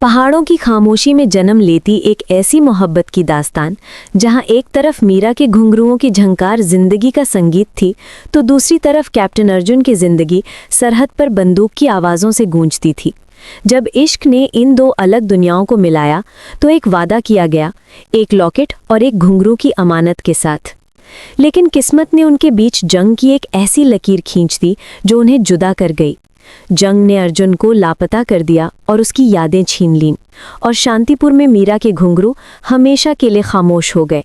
पहाड़ों की खामोशी में जन्म लेती एक ऐसी मोहब्बत की दास्तान जहां एक तरफ मीरा के घुंघरुओं की झंकार जिंदगी का संगीत थी तो दूसरी तरफ कैप्टन अर्जुन की जिंदगी सरहद पर बंदूक की आवाज़ों से गूंजती थी। जब इश्क ने इन दो अलग दुनियाओं को मिलाया तो एक वादा किया गया, एक लॉकेट और एक घुंघरू की अमानत के साथ। लेकिन किस्मत ने उनके बीच जंग की एक ऐसी लकीर खींच दी जो उन्हें जुदा कर गई। जंग ने अर्जुन को लापता कर दिया और उसकी यादें छीन लीं और शांतिपुर में मीरा के घुंघरू हमेशा के लिए खामोश हो गए।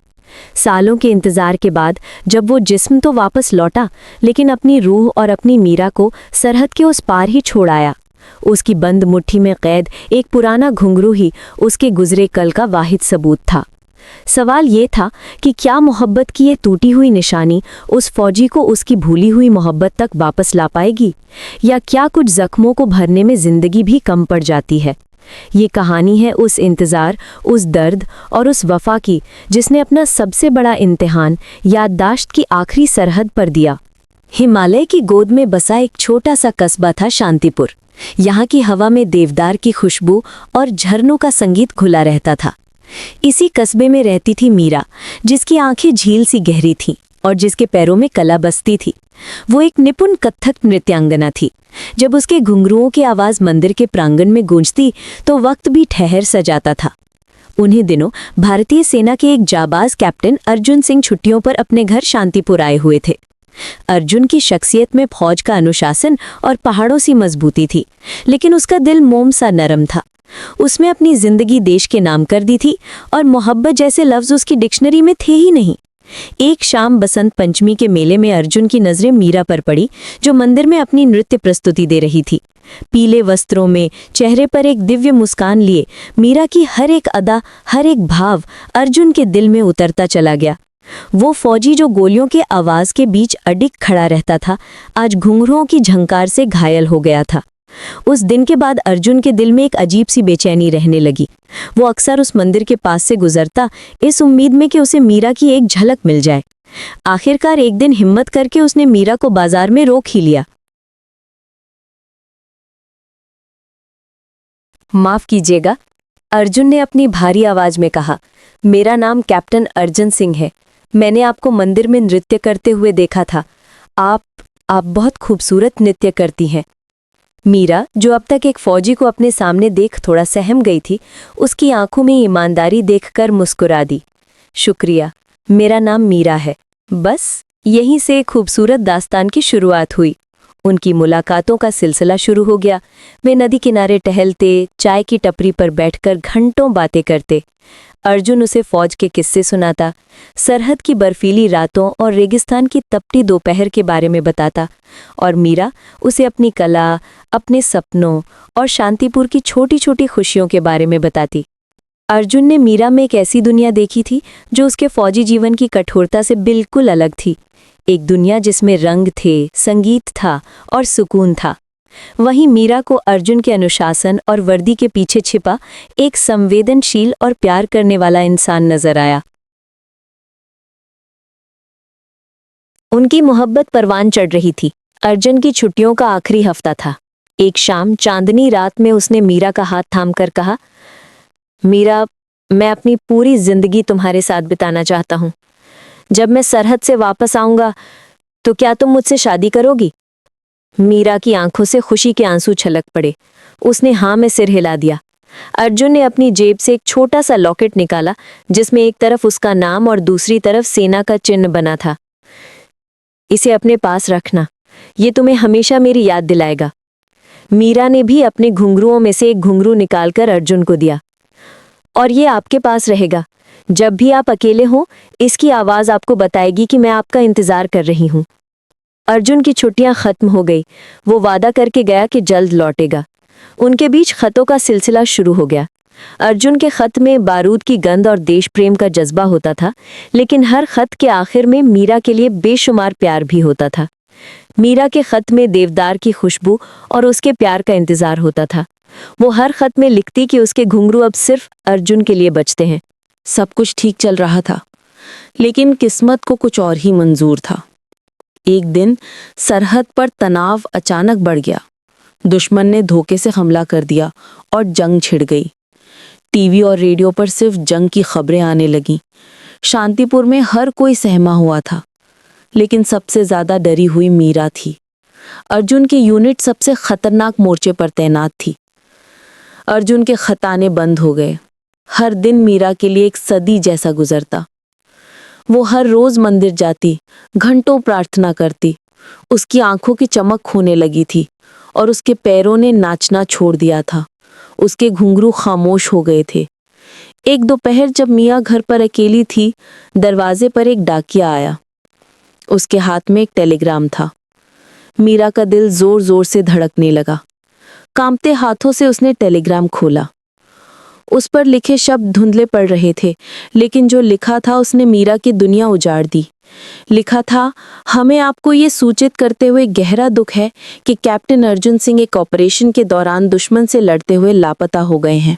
सालों के इंतजार के बाद जब वो जिस्म तो वापस लौटा लेकिन अपनी रूह और अपनी मीरा को सरहद के उस पार ही छोड़ आया। उसकी बंद मुट्ठी में कैद एक पुराना घुंघरू ही उसके गुजरे कल का वाहिद सबूत था। सवाल ये था कि क्या मोहब्बत की ये टूटी हुई निशानी उस फौजी को उसकी भूली हुई मोहब्बत तक वापस ला पाएगी, या क्या कुछ जख्मों को भरने में जिंदगी भी कम पड़ जाती है। ये कहानी है उस इंतज़ार, उस दर्द और उस वफा की जिसने अपना सबसे बड़ा इम्तिहान याददाश्त की आखिरी सरहद पर दिया। हिमालय की गोद में बसा एक छोटा सा कस्बा था शांतिपुर। यहाँ की हवा में देवदार की खुशबू और झरनों का संगीत घुला रहता था। इसी कस्बे में रहती थी मीरा, जिसकी आंखें झील सी गहरी थीं और जिसके पैरों में कला बसती थी। वो एक निपुण कथक नृत्यांगना थी। जब उसके घुंघरुओं की आवाज़ मंदिर के प्रांगण में गूंजती तो वक्त भी ठहर सा जाता था। उन्हीं दिनों भारतीय सेना के एक जाबाज कैप्टन अर्जुन सिंह छुट्टियों पर अपने घर शांतिपुर आए हुए थे। अर्जुन की शख्सियत में फौज का अनुशासन और पहाड़ों सी मजबूती थी, लेकिन उसका दिल मोम सा नरम था। उसमें अपनी जिंदगी देश के नाम कर दी थी और मोहब्बत जैसे लफ्ज उसकी डिक्शनरी में थे ही नहीं। एक शाम बसंत पंचमी के मेले में अर्जुन की नजरें मीरा पर पड़ी, जो मंदिर में अपनी नृत्य प्रस्तुति दे रही थी। पीले वस्त्रों में, चेहरे पर एक दिव्य मुस्कान लिए मीरा की हर एक अदा, हर एक भाव अर्जुन के दिल में उतरता चला गया। वो फौजी जो गोलियों के आवाज के बीच अडिग खड़ा रहता था, आज घुंघरुओं की झंकार से घायल हो गया था। उस दिन के बाद अर्जुन के दिल में एक अजीब सी बेचैनी रहने लगी। वो अक्सर उस मंदिर के पास से गुजरता, इस उम्मीद में कि उसे मीरा की एक झलक मिल जाए। आखिरकार एक दिन हिम्मत करके उसने मीरा को बाजार में रोक ही लिया। माफ कीजिएगा, अर्जुन ने अपनी भारी आवाज में कहा। मेरा नाम कैप्टन अर्जुन सिंह है। मैंने आपको मंदिर में नृत्य करते हुए देखा था। आप बहुत खूबसूरत नृत्य करती हैं। मीरा, जो अब तक एक फौजी को अपने सामने देख थोड़ा सहम गई थी, उसकी आंखों में ईमानदारी देखकर मुस्कुरा दी। शुक्रिया, मेरा नाम मीरा है। बस यहीं से खूबसूरत दास्तान की शुरुआत हुई। उनकी मुलाकातों का सिलसिला शुरू हो गया। वे नदी किनारे टहलते, चाय की टपरी पर बैठकर घंटों बातें करते। अर्जुन उसे फौज के किस्से सुनाता, सरहद की बर्फीली रातों और रेगिस्तान की तपती दोपहर के बारे में बताता, और मीरा उसे अपनी कला, अपने सपनों और शांतिपुर की छोटी छोटी खुशियों के बारे में बताती। अर्जुन ने मीरा में एक ऐसी दुनिया देखी थी जो उसके फौजी जीवन की कठोरता से बिल्कुल अलग थी। एक दुनिया जिसमें रंग थे, संगीत था और सुकून था। वहीं मीरा को अर्जुन के अनुशासन और वर्दी के पीछे छिपा एक संवेदनशील और प्यार करने वाला इंसान नजर आया। उनकी मोहब्बत परवान चढ़ रही थी। अर्जुन की छुट्टियों का आखिरी हफ्ता था। एक शाम चांदनी रात में उसने मीरा का हाथ थामकर कहा, मीरा, मैं अपनी पूरी जिंदगी तुम्हारे साथ बिताना चाहता हूँ। जब मैं सरहद से वापस आऊंगा तो क्या तुम मुझसे शादी करोगी? मीरा की आंखों से खुशी के आंसू छलक पड़े। उसने हाँ में सिर हिला दिया। अर्जुन ने अपनी जेब से एक छोटा सा लॉकेट निकाला, जिसमें एक तरफ उसका नाम और दूसरी तरफ सेना का चिन्ह बना था। इसे अपने पास रखना, ये तुम्हें हमेशा मेरी याद दिलाएगा। मीरा ने भी अपने घुंघरुओं में से एक घुंघरू निकालकर अर्जुन को दिया। और ये आपके पास रहेगा। जब भी आप अकेले हों, इसकी आवाज आपको बताएगी कि मैं आपका इंतजार कर रही हूं। अर्जुन की छुट्टियां खत्म हो गई। वो वादा करके गया कि जल्द लौटेगा। उनके बीच खतों का सिलसिला शुरू हो गया। अर्जुन के खत में बारूद की गंध और देश प्रेम का जज्बा होता था, लेकिन हर खत के आखिर में मीरा के लिए बेशुमार प्यार भी होता था। मीरा के खत में देवदार की खुशबू और उसके प्यार का इंतजार होता था। वो हर खत में लिखती कि उसके घुंघरू अब सिर्फ अर्जुन के लिए बचते हैं। सब कुछ ठीक चल रहा था, लेकिन किस्मत को कुछ और ही मंजूर था। एक दिन सरहद पर तनाव अचानक बढ़ गया। दुश्मन ने धोखे से हमला कर दिया और जंग छिड़ गई। टीवी और रेडियो पर सिर्फ जंग की खबरें आने लगीं। शांतिपुर में हर कोई सहमा हुआ था, लेकिन सबसे ज्यादा डरी हुई मीरा थी। अर्जुन की यूनिट सबसे खतरनाक मोर्चे पर तैनात थी। अर्जुन के खताने बंद हो गए। हर दिन मीरा के लिए एक सदी जैसा गुजरता। वो हर रोज मंदिर जाती, घंटों प्रार्थना करती। उसकी आंखों की चमक खोने लगी थी और उसके पैरों ने नाचना छोड़ दिया था। उसके घुंघरू खामोश हो गए थे। एक दोपहर जब मियाँ घर पर अकेली थी, दरवाजे पर एक डाकिया आया। उसके हाथ में एक टेलीग्राम था। मीरा का दिल जोर जोर से धड़कने लगा। कांपते हाथों से उसने टेलीग्राम खोला। उस पर लिखे शब्द धुंधले पड़ रहे थे, लेकिन जो लिखा था उसने मीरा की दुनिया उजाड़ दी। लिखा था, हमें आपको ये सूचित करते हुए गहरा दुख है कि कैप्टन अर्जुन सिंह एक ऑपरेशन के दौरान दुश्मन से लड़ते हुए लापता हो गए हैं।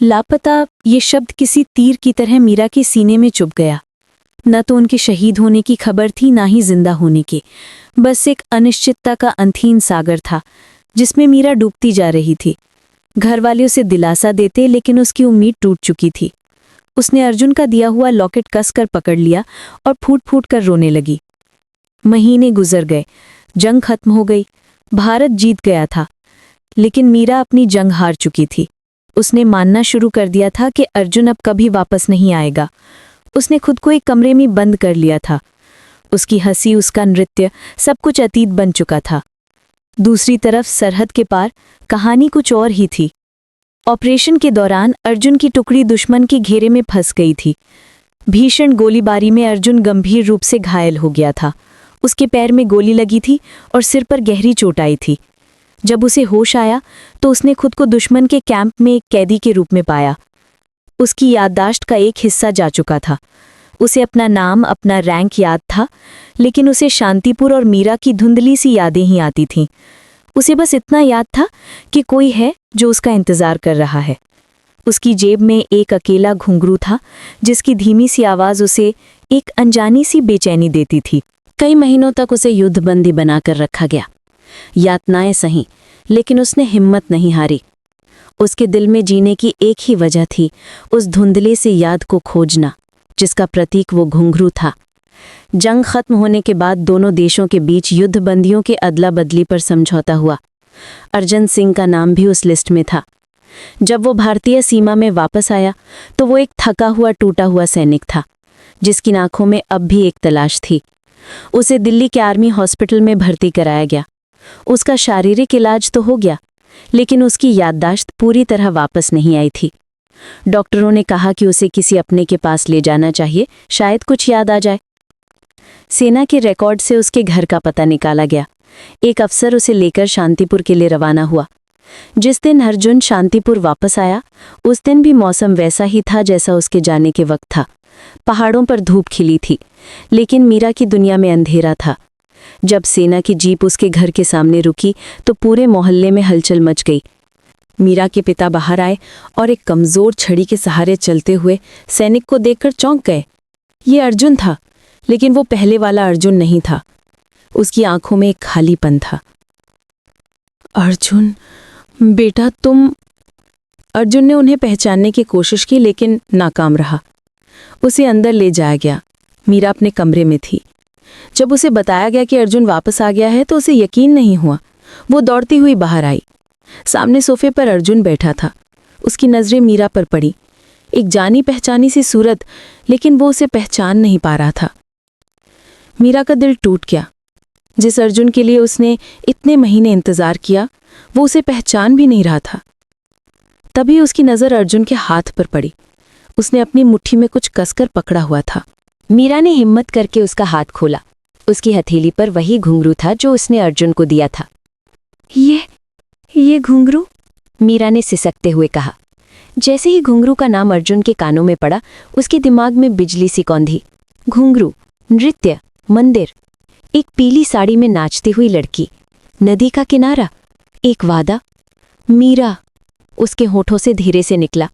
लापता, ये शब्द किसी तीर की तरह मीरा के सीने में चुभ गया। न तो उनके शहीद होने की खबर थी, ना ही जिंदा होने की। बस एक अनिश्चितता का अंतहीन सागर था जिसमें मीरा डूबती जा रही थी। घर वाले उसे दिलासा देते, लेकिन उसकी उम्मीद टूट चुकी थी। उसने अर्जुन का दिया हुआ लॉकेट कसकर पकड़ लिया और फूट फूट कर रोने लगी। महीने गुजर गए, जंग खत्म हो गई, भारत जीत गया था, लेकिन मीरा अपनी जंग हार चुकी थी। उसने मानना शुरू कर दिया था कि अर्जुन अब कभी वापस नहीं आएगा। उसने खुद को एक कमरे में बंद कर लिया था। उसकी हंसी, उसका नृत्य, सब कुछ अतीत बन चुका था। दूसरी तरफ सरहद के पार कहानी कुछ और ही थी। ऑपरेशन के दौरान अर्जुन की टुकड़ी दुश्मन के घेरे में फंस गई थी। भीषण गोलीबारी में अर्जुन गंभीर रूप से घायल हो गया था। उसके पैर में गोली लगी थी और सिर पर गहरी चोट आई थी। जब उसे होश आया तो उसने खुद को दुश्मन के कैंप में एक कैदी के रूप में पाया। उसकी याददाश्त का एक हिस्सा जा चुका था। उसे अपना नाम, अपना रैंक याद था, लेकिन उसे शांतिपुर और मीरा की धुंधली सी यादें ही आती थीं। उसे बस इतना याद था कि कोई है जो उसका इंतजार कर रहा है। उसकी जेब में एक अकेला घुंघरू था जिसकी धीमी सी आवाज उसे एक अनजानी सी बेचैनी देती थी। कई महीनों तक उसे युद्धबंदी बनाकर रखा गया। यातनाएं सही, लेकिन उसने हिम्मत नहीं हारी। उसके दिल में जीने की एक ही वजह थी, उस धुंधले से याद को खोजना जिसका प्रतीक वो घुंघरू था। जंग खत्म होने के बाद दोनों देशों के बीच युद्धबंदियों के अदला बदली पर समझौता हुआ। अर्जुन सिंह का नाम भी उस लिस्ट में था। जब वो भारतीय सीमा में वापस आया तो वो एक थका हुआ, टूटा हुआ सैनिक था जिसकी आंखों में अब भी एक तलाश थी। उसे दिल्ली के आर्मी हॉस्पिटल में भर्ती कराया गया। उसका शारीरिक इलाज तो हो गया, लेकिन उसकी याददाश्त पूरी तरह वापस नहीं आई थी। डॉक्टरों ने कहा कि उसे किसी अपने के पास ले जाना चाहिए, शायद कुछ याद आ जाए। सेना के रिकॉर्ड से उसके घर का पता निकाला गया। एक अफसर उसे लेकर शांतिपुर के लिए रवाना हुआ। जिस दिन अर्जुन शांतिपुर वापस आया, उस दिन भी मौसम वैसा ही था जैसा उसके जाने के वक्त था। पहाड़ों पर धूप खिली थी, लेकिन मीरा की दुनिया में अंधेरा था। जब सेना की जीप उसके घर के सामने रुकी तो पूरे मोहल्ले में हलचल मच गई। मीरा के पिता बाहर आए और एक कमजोर छड़ी के सहारे चलते हुए सैनिक को देखकर चौंक गए। ये अर्जुन था, लेकिन वो पहले वाला अर्जुन नहीं था। उसकी आंखों में एक खालीपन था। अर्जुन, बेटा तुम। अर्जुन ने उन्हें पहचानने की कोशिश की, लेकिन नाकाम रहा। उसे अंदर ले जाया गया। मीरा अपने कमरे में थी। जब उसे बताया गया कि अर्जुन वापस आ गया है तो उसे यकीन नहीं हुआ। वो दौड़ती हुई बाहर आई। सामने सोफे पर अर्जुन बैठा था। उसकी नजरें मीरा पर पड़ी। एक जानी पहचानी सी सूरत, लेकिन वो उसे पहचान नहीं पा रहा था। मीरा का दिल टूट गया। जिस अर्जुन के लिए उसने इतने महीने इंतजार किया, वो उसे पहचान भी नहीं रहा था। तभी उसकी नजर अर्जुन के हाथ पर पड़ी। उसने अपनी मुट्ठी में कुछ कसकर पकड़ा हुआ था। मीरा ने हिम्मत करके उसका हाथ खोला। उसकी हथेली पर वही घुंघरू था जो उसने अर्जुन को दिया था। ये घुंघरू? मीरा ने सिसकते हुए कहा। जैसे ही घुंघरू का नाम अर्जुन के कानों में पड़ा, उसके दिमाग में बिजली सी कौंधी। घुंघरू, नृत्य, मंदिर, एक पीली साड़ी में नाचती हुई लड़की, नदी का किनारा, एक वादा। मीरा, उसके होठों से धीरे से निकला।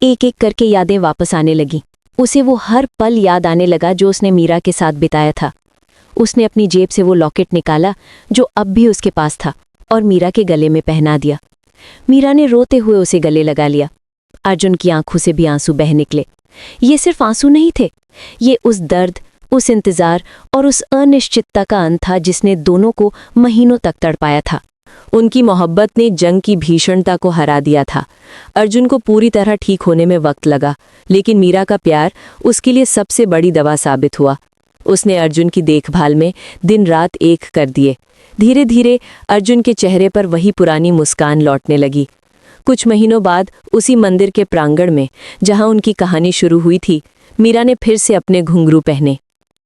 एक एक करके यादें वापस आने लगीं। उसे वो हर पल याद आने लगा जो उसने मीरा के साथ बिताया था। उसने अपनी जेब से वो लॉकेट निकाला जो अब भी उसके पास था और मीरा के गले में पहना दिया। मीरा ने रोते हुए उसे गले लगा लिया। अर्जुन की आंखों से भी आंसू बह निकले। ये सिर्फ आंसू नहीं थे, ये उस दर्द, उस इंतजार और उस अनिश्चितता का अंत था जिसने दोनों को महीनों तक तड़पाया था। उनकी मोहब्बत ने जंग की भीषणता को हरा दिया था। अर्जुन को पूरी तरह ठीक होने में वक्त लगा, लेकिन मीरा का प्यार उसके लिए सबसे बड़ी दवा साबित हुआ। उसने अर्जुन की देखभाल में दिन रात एक कर दिए। धीरे धीरे अर्जुन के चेहरे पर वही पुरानी मुस्कान लौटने लगी। कुछ महीनों बाद उसी मंदिर के प्रांगण में, जहां उनकी कहानी शुरू हुई थी, मीरा ने फिर से अपने घुंघरू पहने।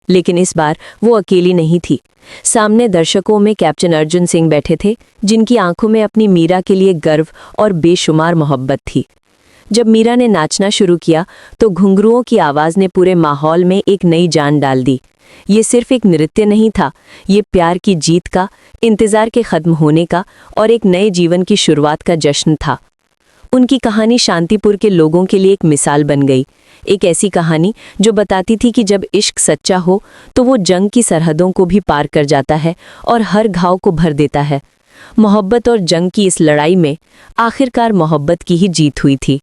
लेकिन इस बार वो अकेली नहीं थी। सामने दर्शकों में कैप्टन अर्जुन सिंह बैठे थे, जिनकी आंखों में अपनी मीरा के लिए गर्व और बेशुमार मोहब्बत थी। जब मीरा ने नाचना शुरू किया तो घुंघरुओं की आवाज़ ने पूरे माहौल में एक नई जान डाल दी। ये सिर्फ एक नृत्य नहीं था, ये प्यार की जीत का, इंतजार के खत्म होने का और एक नए जीवन की शुरुआत का जश्न था। उनकी कहानी शांतिपुर के लोगों के लिए एक मिसाल बन गई। एक ऐसी कहानी जो बताती थी कि जब इश्क सच्चा हो तो वो जंग की सरहदों को भी पार कर जाता है और हर घाव को भर देता है। मोहब्बत और जंग की इस लड़ाई में आखिरकार मोहब्बत की ही जीत हुई थी।